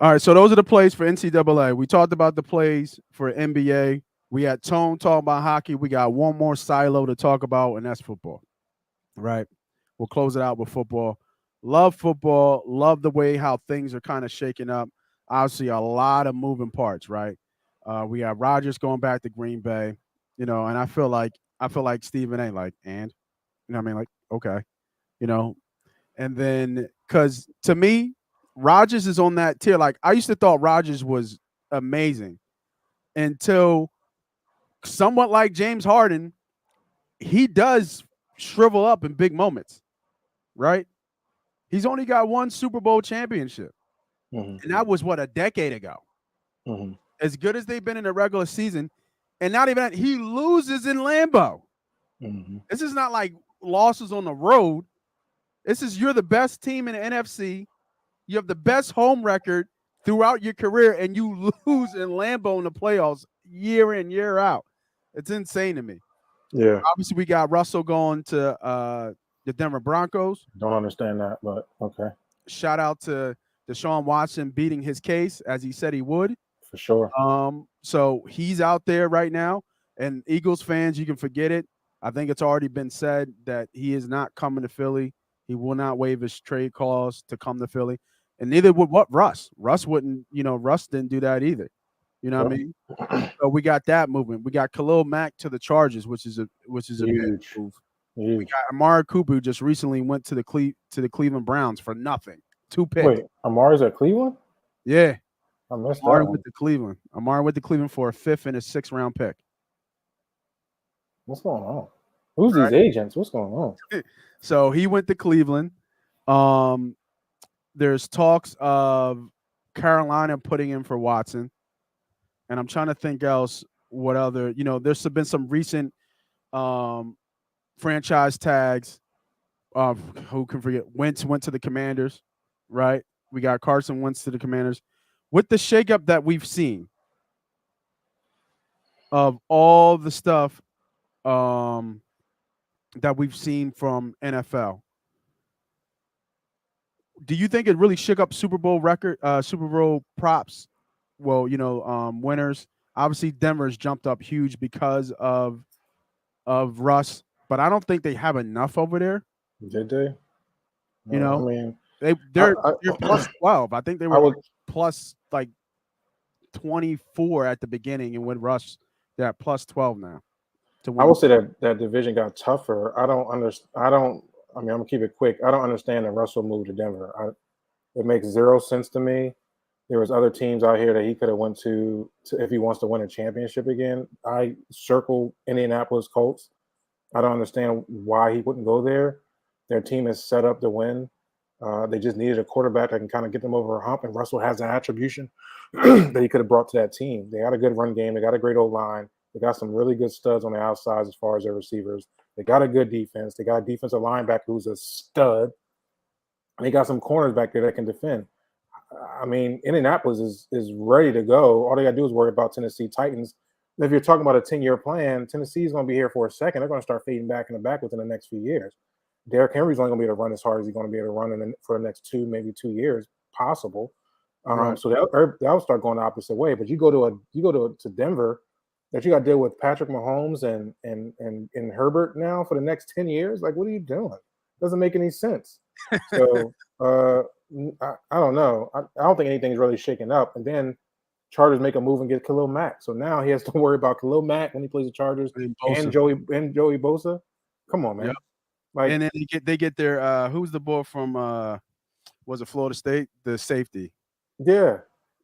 All right, so those are the plays for NCAA. We talked about the plays for NBA. We had Tone talk about hockey. We got one more silo to talk about, and that's football. Right? We'll close it out with football. Love football. Love the way how things are kind of shaking up. Obviously, a lot of moving parts, right? We got Rodgers going back to Green Bay, and I feel like Stephen A. like, and you know what I mean? Like, okay, and then because to me, Rodgers is on that tier. Like, I used to thought Rodgers was amazing until somewhat like James Harden, he does shrivel up in big moments, right? He's only got one Super Bowl championship. And that was, a decade ago. As good as they've been in the regular season, and not even that, he loses in Lambeau. This is not like losses on the road. This is, you're the best team in the NFC. You have the best home record throughout your career, and you lose in Lambeau in the playoffs year in, year out. It's insane to me. Yeah. Obviously, we got Russell going to the Denver Broncos. Don't understand that, but okay. Shout out to Deshaun Watson beating his case as he said he would. For sure. So he's out there right now. And Eagles fans, you can forget it. I think it's already been said that he is not coming to Philly. He will not waive his trade clause to come to Philly. And neither would Russ. Russ wouldn't, Russ didn't do that either. You know what I mean? So we got that movement. We got Khalil Mack to the Chargers, which is a big move. We got Amari Cooper, who just recently went to the Cleveland Browns for nothing. 2 picks. Wait, Amari's at Cleveland? Yeah. I missed Amari that went to Cleveland. Amari went to Cleveland for a 5th and a 6th round pick. What's going on? Who's Right. these agents? What's going on? So he went to Cleveland. There's talks of Carolina putting in for Watson, and I'm trying to think else what other. There's been some recent franchise tags. Who can forget? Wentz went to the Commanders, right? We got Carson Wentz to the Commanders. With the shakeup that we've seen of all the stuff that we've seen from NFL, do you think it really shook up Super Bowl props? Well, winners. Obviously, Denver's jumped up huge because of Russ, but I don't think they have enough over there. Did they? You know, I mean, they're plus 12. I think they were plus like 24 at the beginning, and with Russ, they're at plus 12 now. I will say that division got tougher. I don't understand. I mean, I'm gonna keep it quick. I don't understand that Russell moved to Denver. It makes zero sense to me. There was other teams out here that he could have went to if he wants to win a championship again. I circle Indianapolis Colts. I don't understand why he wouldn't go there. Their team is set up to win. They just needed a quarterback that can kind of get them over a hump, and Russell has that attribution that he could have brought to that team. They got a good run game. They got a great O-line. They got some really good studs on the outsides as far as their receivers. They got a good defense. They got a defensive linebacker who's a stud. And they got some corners back there that can defend. I mean, Indianapolis is ready to go. All they got to do is worry about Tennessee Titans. And if you're talking about a 10-year plan, Tennessee is going to be here for a second. They're going to start fading back in the back within the next few years. Derrick Henry's only going to be able to run as hard as he's going to be able to run for the next maybe 2 years, possible. Right. So that'll start going the opposite way. But you go to Denver, that you got to deal with Patrick Mahomes and Herbert now for the next 10 years. Like, what are you doing? Doesn't make any sense. So I don't know. I don't think anything's really shaken up. And then Chargers make a move and get Khalil Mack. So now he has to worry about Khalil Mack when he plays the Chargers and Joey Bosa. Come on, man. Yep. Like, and then they get their who's the boy from was it Florida State? The safety. Yeah.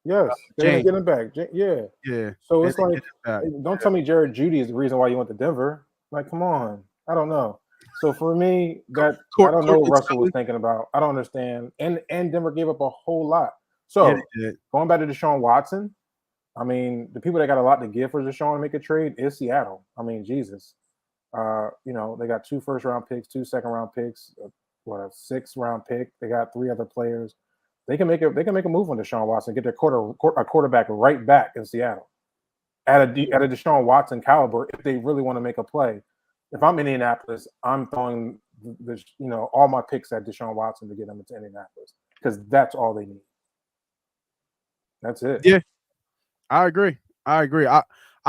Yes. They're gonna get him back. Yeah. Yeah. So it's like, don't tell me Jared Judy is the reason why you went to Denver. Like, come on. I don't know. So for me, I don't know what Russell was thinking about. I don't understand. And Denver gave up a whole lot. So going back to Deshaun Watson, I mean, the people that got a lot to give for Deshaun to make a trade is Seattle. I mean, Jesus. They got 2 first-round picks, 2 second-round picks, a 6th-round pick. They got 3 other players. They can make a move on Deshaun Watson, get their quarterback right back in Seattle at a Deshaun Watson caliber if they really want to make a play. If I'm Indianapolis, I'm throwing all my picks at Deshaun Watson to get them into Indianapolis because that's all they need. That's it. Yeah, I agree. I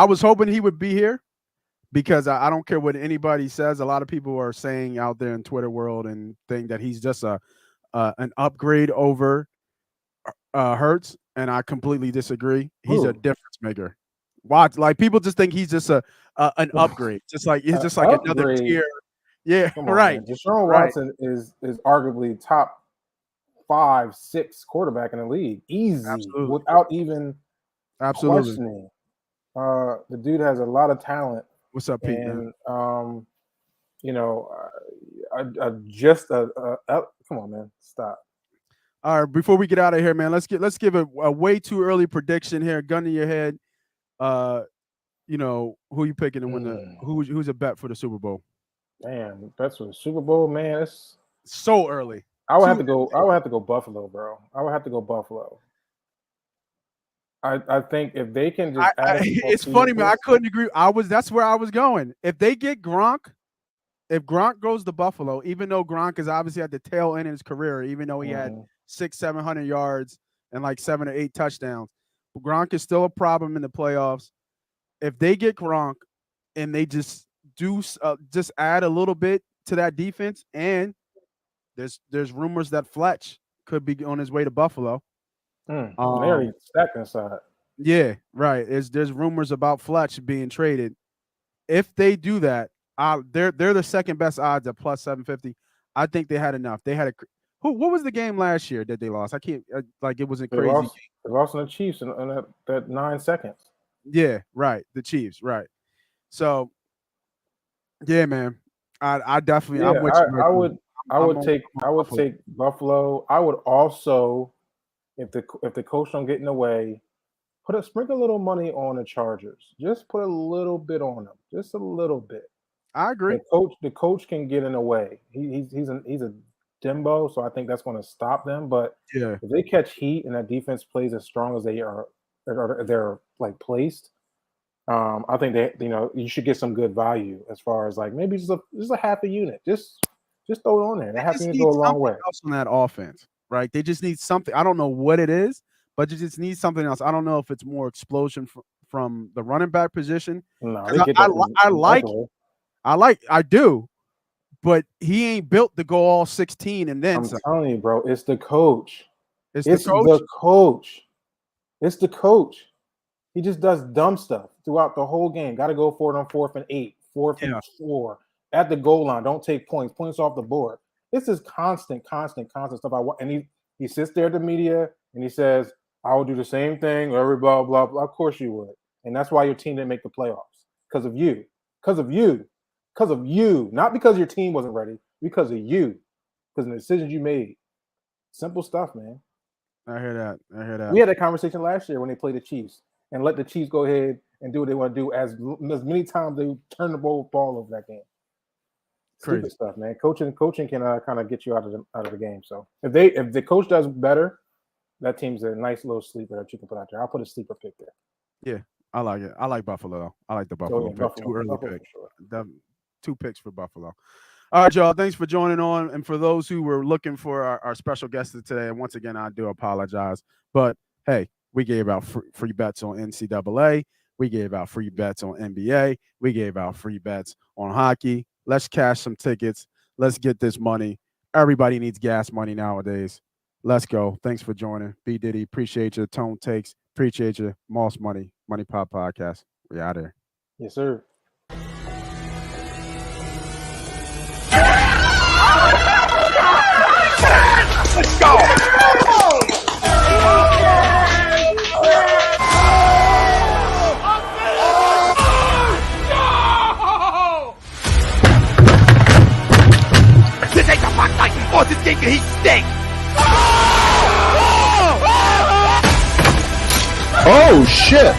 was hoping he would be here because I don't care what anybody says. A lot of people are saying out there in Twitter world and think that he's just an upgrade over Hurts, and I completely disagree. He's a difference maker. Watch, like people just think he's just an upgrade, just like he's just like another tier. Yeah, right. Deshaun Watson is arguably top 5, 6 quarterback in the league, easy, without even questioning. The dude has a lot of talent. What's up, Pete? And come on, man, stop. All right, before we get out of here, man, let's give a way too early prediction here. Gun to your head. Who you picking to win who's a bet for the Super Bowl? Damn, bets for the Super Bowl, man. It's so early. I would have to go Buffalo, bro. I would have to go Buffalo. I think if they can just it's funny, man. I couldn't agree. That's where I was going. If they get Gronk, if Gronk goes to Buffalo, even though Gronk is obviously at the tail end of his career, even though he had 600-700 yards and like 7 or 8 touchdowns, but Gronk is still a problem in the playoffs. If they get Gronk and they just just add a little bit to that defense, and there's rumors that Fletch could be on his way to Buffalo. They already stacked inside. Yeah, right. There's rumors about Fletch being traded. If they do that, they're the second best odds at plus 750. I think they had enough. They had what was the game last year that they lost? I can't it was a crazy game. They lost to the Chiefs in that 9 seconds. Yeah, right. The Chiefs, right. So, yeah, man. I definitely. Yeah, I'm with you. I would take Buffalo. I would also, if the coach don't get in the way, sprinkle a little money on the Chargers. Just put a little bit on them, just a little bit. I agree. The coach can get in the way. He's a Dimbo, so I think that's going to stop them. But Yeah, if they catch heat and that defense plays as strong as they're like placed, I think that you should get some good value as far as like maybe just a half a unit. Just throw it on there. That half a unit go a long way. Else on that offense, right? They just need something. I don't know what it is, but you just need something else. I don't know if it's more explosion from the running back position. No, I do, but he ain't built to go all 16 and then I'm telling you, bro, it's the coach. It's the coach. He just does dumb stuff throughout the whole game. Got to go for it on 4th and 8, 4th and 4 at the goal line. Don't take points off the board. This is constant stuff. And he sits there at the media and he says, "I will do the same thing." Every blah blah blah. Of course you would, and that's why your team didn't make the playoffs because of you. Not because your team wasn't ready. Because of you. Because of the decisions you made. Simple stuff, man. I hear that. We had that conversation last year when they played the Chiefs and let the Chiefs go ahead and do what they want to do as many times they turn the ball over that game. Crazy Stupid stuff, man. Coaching can kind of get you out of the game. So if the coach does better, that team's a nice little sleeper that you can put out there. I'll put a sleeper pick there. Yeah, I like it. I like Buffalo. I like the Buffalo pick. Too early pick. Sure. 2 picks for Buffalo. All right, y'all. Thanks for joining on. And for those who were looking for our special guest today, and once again, I do apologize. But hey, we gave out free bets on NCAA. We gave out free bets on NBA. We gave out free bets on hockey. Let's cash some tickets. Let's get this money. Everybody needs gas money nowadays. Let's go. Thanks for joining. B. Diddy, appreciate you. Tone Takes, appreciate you. Moss Money Pop Podcast. We out there. Yes, sir. Let's go! This ain't the Fox Titan or this game can heat stink! Oh shit!